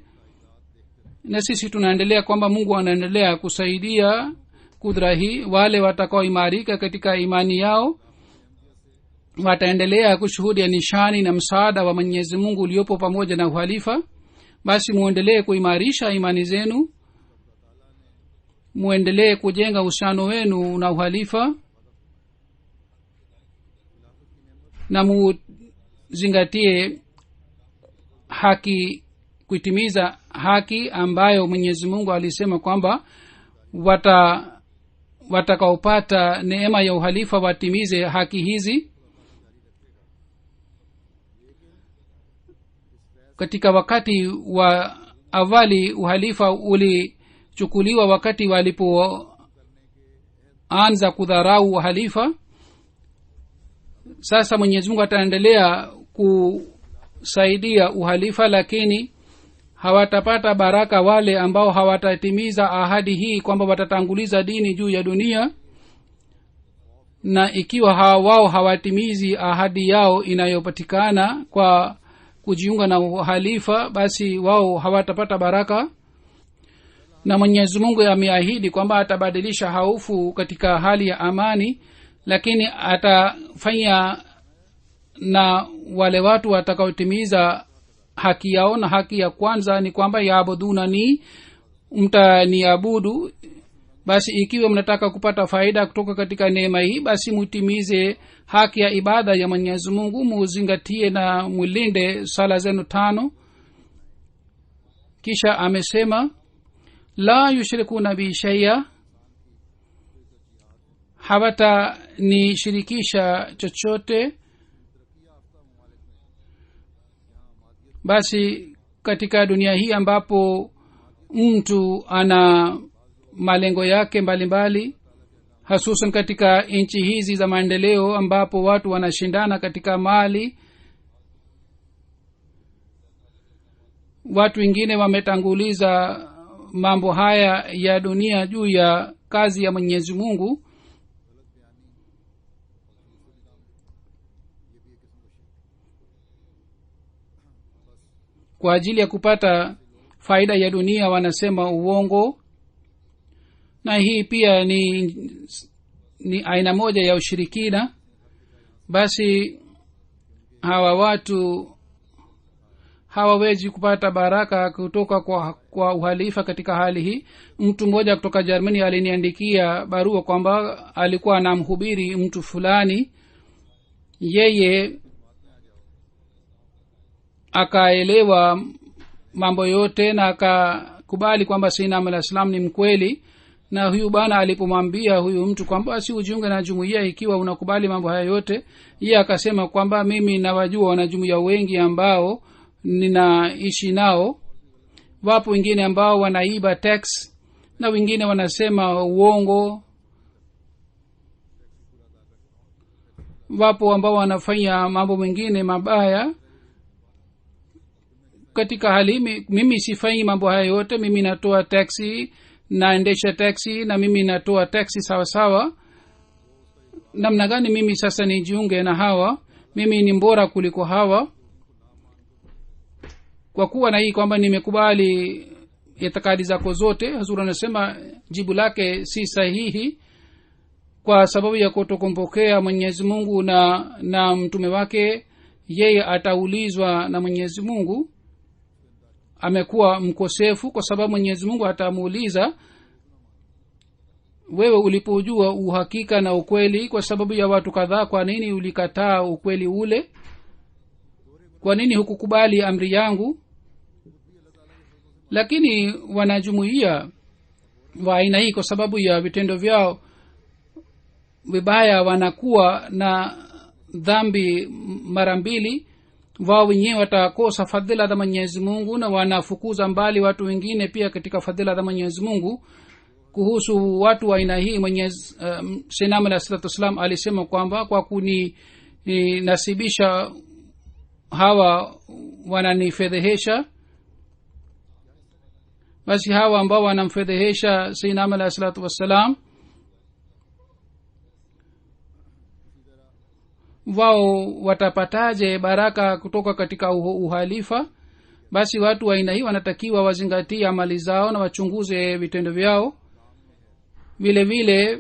na sisi tunaendelea kwamba Mungu anaendelea kusaidia kudra hii. wale watakaoimarika katika imani yao wataendelea kushuhudia nishani na msaada wa Mwenyezi Mungu uliopo pamoja na uhalifa. basi muendelee kuimarisha imani zenu, muendelee kujenga uhusiano wenu na uhalifa, na muzingatie haki, kuitimiza haki ambayo Mwenyezi Mungu alisema kwamba watakaopata neema ya uhalifa watimize haki hizi. katika wakati wa awali uhalifa ulichukuliwa wakati walipoanza kudharau uhalifa. Sasa Mwenyezi Mungu ataendelea kusaidia uhalifa, lakini hawatapata baraka wale ambao hawatatimiza ahadi hii kwamba watatanguliza dini juu ya dunia. Na ikiwa wao hawatimizi ahadi yao inayopatikana kwa kujiunga na uhalifa, basi wao hawatapata baraka. Na Mwenyezi Mungu ameahidi kwamba atabadilisha hofu katika hali ya amani, lakini atafanya na wale watu watakaotimiza haki yao. Na haki ya kwanza ni kwamba yaabudunani, mtaniabudu. Basi ikiwa mnataka kupata faida kutoka katika neema hii, basi mutimize haki ya ibada ya Mwenyezi Mungu, muzingatie na mulinde sala zenu 5. Kisha amesema la yushrikuna bi shay'a, hawata ni shirikisha chochote. Basi katika dunia hii ambapo mtu ana malengo yake mbalimbali, hasusan katika nchi hizi za maendeleo ambapo watu wanashindana katika mali, watu wengine wametanguliza mambo haya ya dunia juu ya kazi ya Mwenyezi Mungu. Kwa ajili ya kupata faida ya dunia wanasema uongo, na hii pia ni aina moja ya ushirikina. Basi hawa watu hawawezi kupata baraka kutoka kwa uhalifa katika hali hii. Mtu mmoja kutoka Germany aliniandikia barua kwamba alikuwa anamhubiri mtu fulani, yeye akaelewa mambo yote na akakubali kwamba Sayyidina Muhammad sallam ni mkweli. Na huyu bana alipomwambia huyu mtu kwamba usijiunge na jumuiya ikiwa unakubali mambo haya yote, yeye akasema kwamba mimi nawajua wanajumuiya wengi ambao ninaishi nao. Wapo wengine ambao wanaiba tax, na wengine wanasema uongo, wapo ambao wanafanya mambo mengine mabaya. Katika hali mimi sifanyi mambo haya yote. Mimi natoa taxi, naendesha taxi, na mimi natoa taxi sawa sawa. Namna gani mimi sasa nijiunge na hawa? Mimi ni bora kuliko hawa kwa kuwa na hii kwamba nimekubali itikadi zako zote. Hazur anasema jibu lake si sahihi kwa sababu ya kutokumpokea Mwenyezi Mungu na mtume wake. Yeye ataulizwa na Mwenyezi Mungu, amekuwa mkosefu, kwa sababu Mwenyezi Mungu atamuuliza, wewe ulipojua uhakika na ukweli kwa sababu ya watu kadhaa, kwa nini ulikataa ukweli ule? Kwa nini hukukubali amri yangu? Lakini wanajumuiya wa aina hii kwa sababu ya vitendo vyao vibaya wanakuwa na dhambi mara mbili. Wao wenyewe watakosa fadhila za Mwenyezi Mungu na wanafukuza mbali watu wengine pia katika fadhila za Mwenyezi Mungu. Kuhusu watu wa aina hii Mwenyezi Sayyidina Muhammad sallallahu alaihi wasallam alisema kwamba kwa kuninasibisha hawa wananifedhehesha. Basi hawa ambao wanamfedhehesha Sayyidina Muhammad sallallahu alaihi wasallam, wao watapataje baraka kutoka katika uhalifa? Basi watu wa aina hii wanatakiwa wazingatie amali zao na wachunguze vitendo vyao. vile vile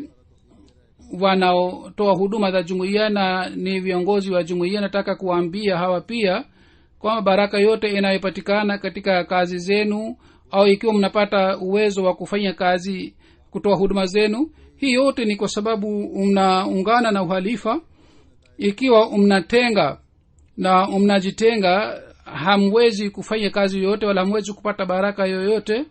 wanaotoa huduma za jumuiya na ni viongozi wa jumuiya, nataka kuwaambia hawa pia kwamba baraka yote inayopatikana katika kazi zenu, au ikiwa mnapata uwezo wa kufanya kazi kutoa huduma zenu, hii yote ni kwa sababu mnaungana na uhalifa. Ikiwa mnatenga na mnajitenga, hamwezi kufanya kazi yoyote wala hamwezi kupata baraka yoyote.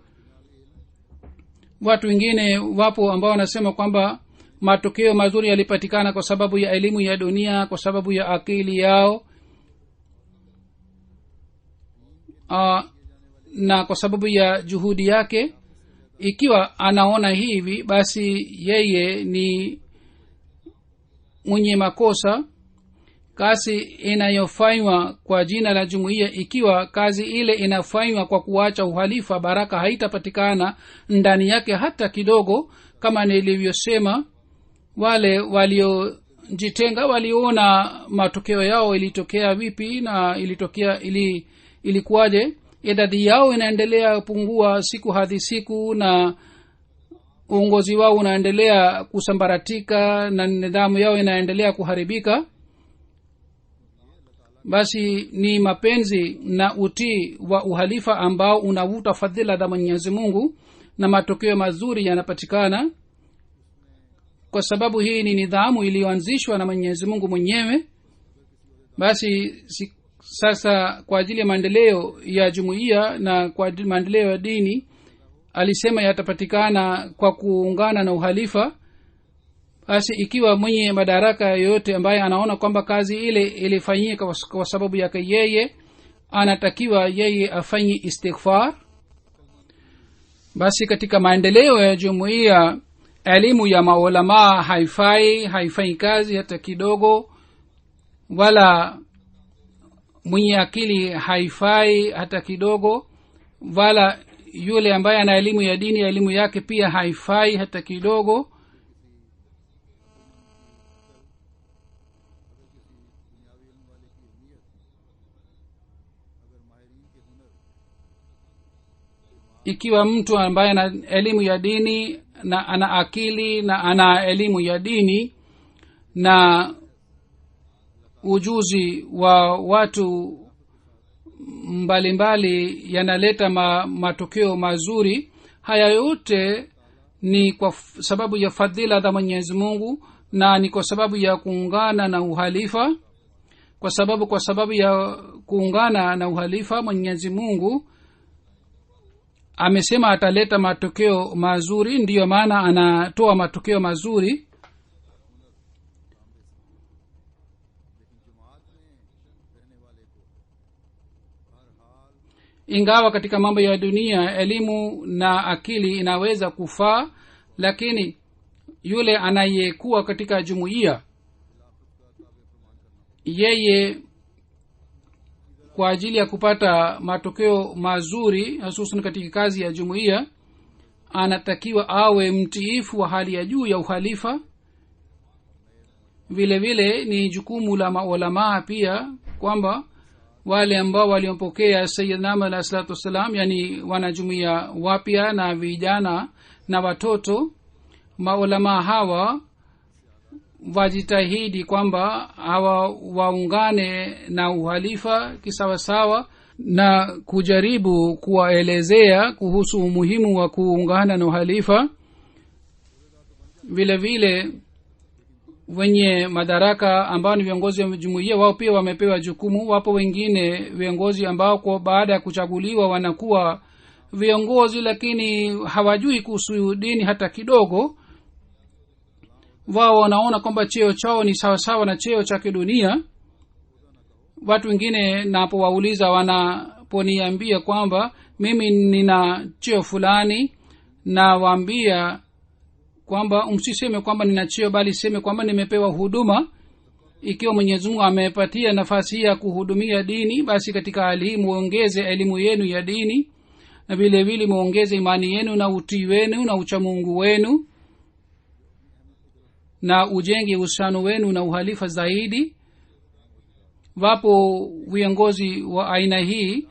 Watu wengine wapo ambao wanasema kwamba matokeo mazuri yalipatikana kwa sababu ya elimu ya dunia, kwa sababu ya akili yao. na kwa sababu ya juhudi yake. Ikiwa anaona hivi, basi yeye ni mwenye makosa. Kazi inayofanywa kwa jina la jumuiya, ikiwa kazi ile inafanywa kwa kuacha uhalifa, baraka haitapatikana ndani yake hata kidogo. Kama nilivyosema, wale waliojitenga waliona matokeo yao ilitokea vipi na ilikuwaje. Idadi yao inaendelea pungua siku hadi siku, na uongozi wao unaendelea kusambaratika, na nidhamu yao inaendelea kuharibika. Basi ni mapenzi na utii wa uhalifa ambao unavuta fadhila za Mwenyezi Mungu, na matokeo mazuri yanapatikana. Kwa sababu hii ni nidhamu iliyoanzishwa na Mwenyezi Mungu mwenyewe. Basi sasa kwa ajili ya maendeleo ya jumuiya na kwa maendeleo ya dini, alisema yatapatikana kwa kuungana na uhalifa. Basi ikiwa mwenye madaraka yoyote ambaye anaona kwamba kazi ile ilifanyika kwa sababu yake yeye, anatakiwa yeye afanye istighfar. Basi katika maendeleo ya jumuiya, elimu ya maulama haifai kazi hata kidogo, wala mwenye akili haifai hata kidogo, wala yule ambaye ana elimu ya dini, elimu yake pia haifai hata kidogo. Ikiwa mtu ambaye ana elimu ya dini na ana akili na ana elimu ya dini na ujuzi wa watu mbalimbali yanaleta matokeo mazuri, haya yote ni kwa sababu ya fadhila za Mwenyezi Mungu, na ni kwa sababu ya kuungana na uhalifa. Kwa sababu ya kuungana na uhalifa, Mwenyezi Mungu amesema ataleta matokeo mazuri, ndiyo maana anatoa matokeo mazuri. Ingawa katika mambo ya dunia elimu na akili inaweza kufaa, lakini yule anayekuwa katika jumuiya, yeye kwa ajili ya kupata matokeo mazuri, hususan katika kazi ya jumuiya, anatakiwa awe mtiifu wa hali ya juu ya uhalifa. Vile vile ni jukumu la maulamaa pia kwamba wale ambao waliompokea Sayyidina Ahmad alayhi salatu wassalam, yani wanajumuiya wapya na vijana na watoto, maulamaa hawa wajitahidi kwamba hawa waungane na uhalifa kisawasawa, na kujaribu kuwaelezea kuhusu umuhimu wa kuungana na uhalifa. vile vile wenye madaraka ambao ni viongozi wa jumuiya, wao pia wamepewa jukumu. Wapo wengine viongozi ambao kwa baada ya kuchaguliwa wanakuwa viongozi lakini hawajui kuhusu dini hata kidogo. Wao wanaona kwamba cheo chao ni sawasawa na cheo cha kidunia. Watu wengine napowauliza, wanaponiambia kwamba mimi nina cheo fulani, na waambia kwamba msiseme kwamba nina cheo, bali seme kwamba nimepewa huduma. Ikiwa Mwenyezi Mungu amepatia nafasi ya kuhudumia dini, basi katika hali hii muongeze elimu yenu ya dini, na vile vile muongeze imani yenu na utii wenu na uchamungu wenu, na ujenge uhusiano wenu na uhalifa zaidi. Wapo viongozi wa aina hii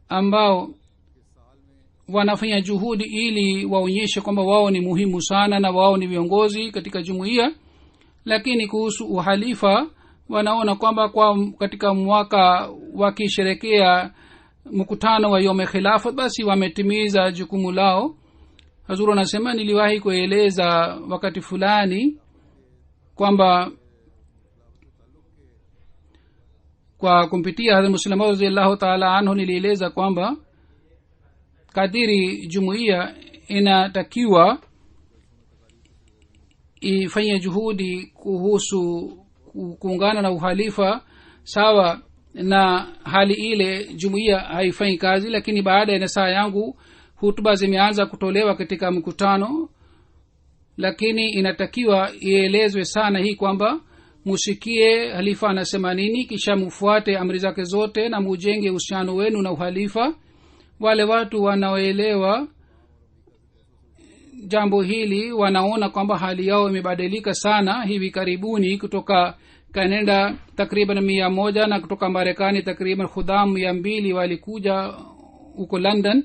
ambao wanafanya juhudi ili waonyeshe kwamba wao ni muhimu sana na wao ni viongozi katika jumuiya, lakini kuhusu uhalifa wanaona kwamba katika mwaka wakisherekea mkutano wa Yom Khilafa basi wametimiza jukumu lao. Hazuru anasema, niliwahi kueleza wakati fulani kwamba kwa kumpitia Hazrat Muslim radhiyallahu ta'ala anhu nilieleza kwamba kadiri jumuiya inatakiwa ifanye juhudi kuhusu kuungana na uhalifa, sawa na hali ile jumuiya haifanyi kazi. lakini baada ya nasaha yangu hutuba zimeanza kutolewa katika mkutano, lakini inatakiwa ielezwe sana hii kwamba musikie halifa anasema nini, kisha mufuate amri zake zote na mujenge uhusiano wenu na uhalifa. wale watu wanaoelewa jambo hili wanaona kwamba hali yao imebadilika sana hivi karibuni. kutoka Canada takriban 100 na kutoka Marekani takriban khudam 200 walikuja huko London,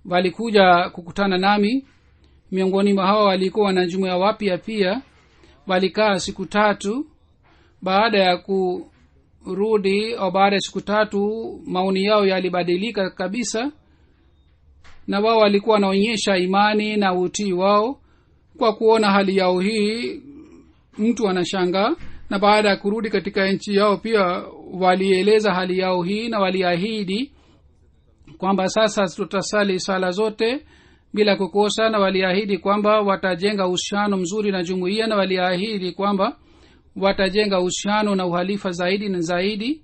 walikuja kukutana nami. miongoni mwa hawa walikuwa na jumuiya wapya pia. walikaa siku 3. baada ya kurudi au baada ya siku 3 maoni yao yalibadilika kabisa, na wao walikuwa wanaonyesha imani na utii wao. kwa kuona hali yao hii mtu anashangaa, na baada ya kurudi katika nchi yao pia walieleza hali yao hii na waliahidi kwamba sasa tutasali sala zote bila kukosa, na waliahidi kwamba watajenga uhusiano mzuri na jumuiya, na waliahidi kwamba watajenga uhusiano na uhalifa zaidi na zaidi.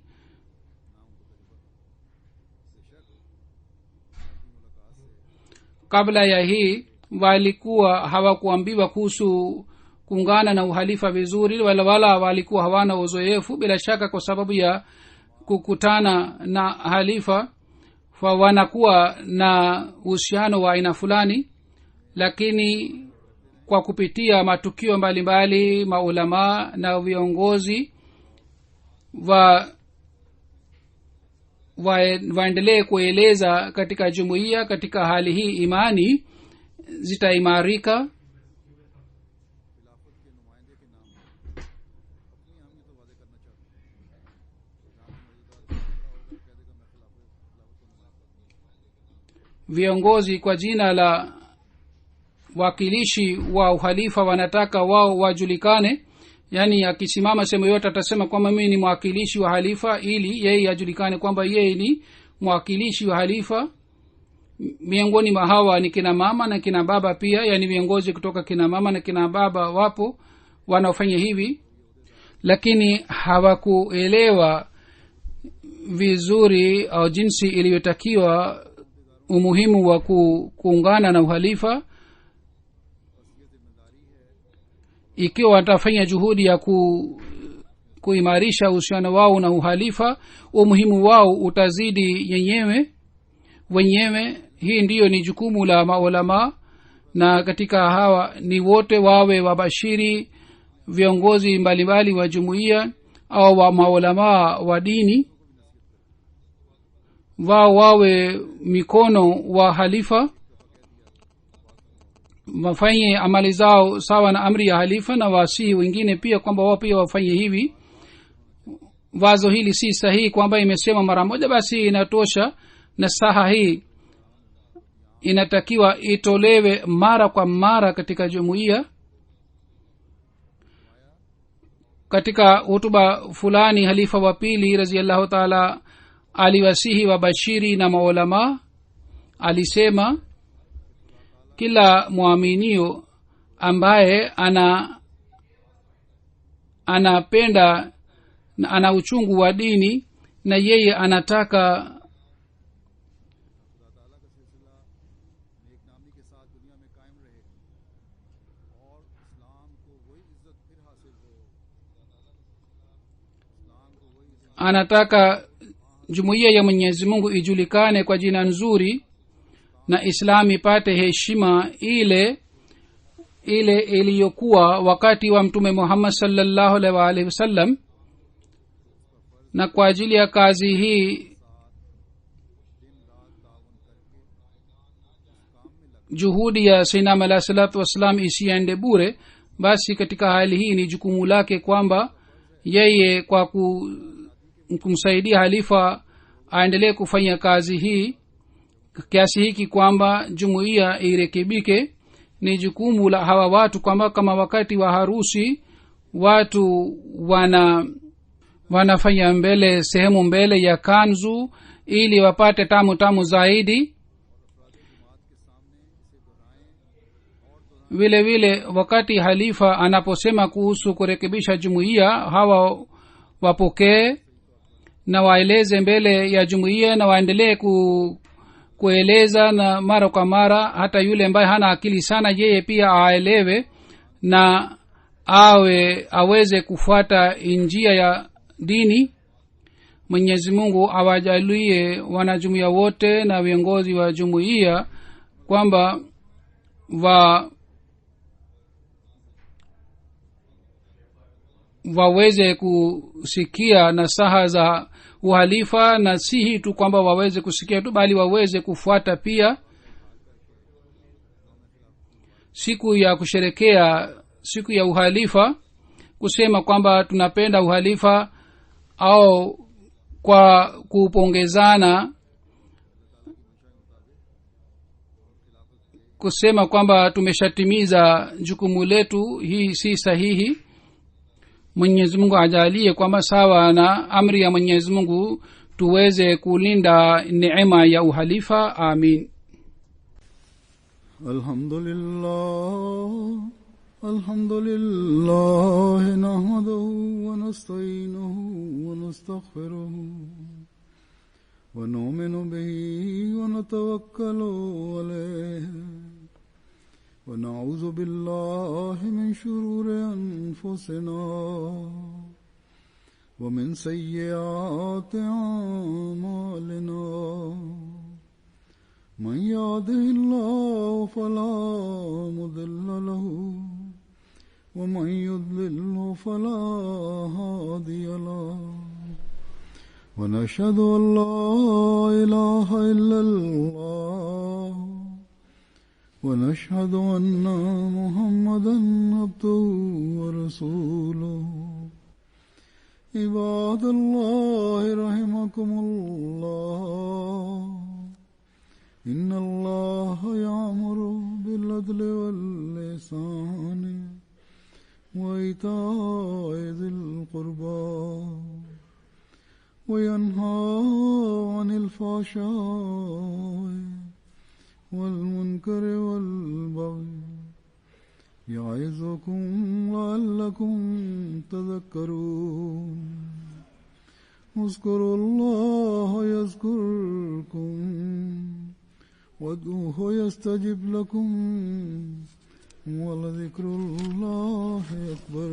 kabla ya hii walikuwa hawakuambiwa kuhusu kuungana na uhalifa vizuri, wala walikuwa hawana uzoefu. bila shaka kwa sababu ya kukutana na halifa wanakuwa na uhusiano wa aina fulani, lakini kwa kupitia matukio mbalimbali maulama na viongozi waendelee kueleza katika jumuiya, katika hali hii imani zitaimarika. viongozi kwa jina la wakilishi wa uhalifa wanataka wao wajulikane, yani akisimama sehemu yote atasema kwamba mimi ni mwakilishi wa halifa, ili yeye ajulikane kwamba yeye ni mwakilishi wa halifa. miongoni mwa hawa ni kina mama na kina baba pia, yani viongozi kutoka kina mama na kina baba wapo wanaofanya hivi, lakini hawakuelewa vizuri au jinsi iliyotakiwa umuhimu wa kuungana na uhalifa. ikiwa watafanya juhudi ya kuimarisha uhusiano wao na uhalifa, umuhimu wao utazidi wenyewe. hii ndiyo ni jukumu la maulama, na katika hawa ni wote, wawe wabashiri, viongozi mbalimbali wa jumuiya au wa maulama wa dini, wao wawe mikono wa halifa, wafanye amali zao sawa na amri ya halifa, na wasihi wengine pia kwamba wao pia wafanye hivi. wazo hili si sahihi kwamba imesema mara moja basi inatosha. nasaha hii inatakiwa itolewe mara kwa mara katika jumuiya. katika hutuba fulani halifa wa pili radhiallahu taala aliwasihi wabashiri na maulama. alisema kila muaminio ambaye anapenda na ana uchungu wa dini, na yeye anataka jumuiya ya Mwenyezi Mungu ijulikane kwa jina nzuri, na Islam ipate heshima ile iliyokuwa wakati wa Mtume Muhammad sallallahu alaihi wasallam. na kwa ajili ya kazi hii juhudi ya Sayyidina alayhi salatu wasalam isiende bure. basi katika hali hii ni jukumu lake kwamba yeye kwa kumsaidia halifa aendelee kufanya kazi hii kiasi hiki kwamba jumuiya irekebike. ni jukumu la hawa watu kwamba kama wakati wa harusi watu wanafanya sehemu mbele ya kanzu ili wapate tamu zaidi. vile vile wakati halifa anaposema kuhusu kurekebisha jumuiya, hawa wapokee na waeleze mbele ya jumuiya na waendelee kueleza na mara kwa mara. Hata yule ambaye hana akili sana yeye pia aelewe na aweze kufuata njia ya dini. Mwenyezi Mungu awajalie wanajumuiya wote na viongozi wa jumuiya kwamba waweze kusikia nasaha za uhalifa, na si hii tu kwamba waweze kusikia tu bali waweze kufuata pia. Siku ya kusherekea siku ya uhalifa, kusema kwamba tunapenda uhalifa au kwa kupongezana, kusema kwamba tumeshatimiza jukumu letu, hii si sahihi. Mwenyezi Mungu ajalie kwamba sawa na amri ya Mwenyezi Mungu tuweze kulinda neema ya uhalifa. Amin. Alhamdulillah nahmaduhu wa nasta'inuhu wa nastaghfiruhu wa nu'minu bihi wa natawakkalu alayhi wa na'udhu billahi min shururi anfusina wa min sayyiati a'malina. من يهده الله فلا مضل له ومن يضلل فلا هادي له ونشهد أن لا إله إلا الله ونشهد أن محمدا عبده ورسوله. عباد الله رحمكم الله، إن الله يأمر بالعدل والإحسان وإيتاء ذي القربى وينهى عن الفحشاء والمنكر والبغي يعظكم لعلكم تذكرون. اذكروا الله يذكركم وادعوه يستجب لكم ولذكر الله أكبر.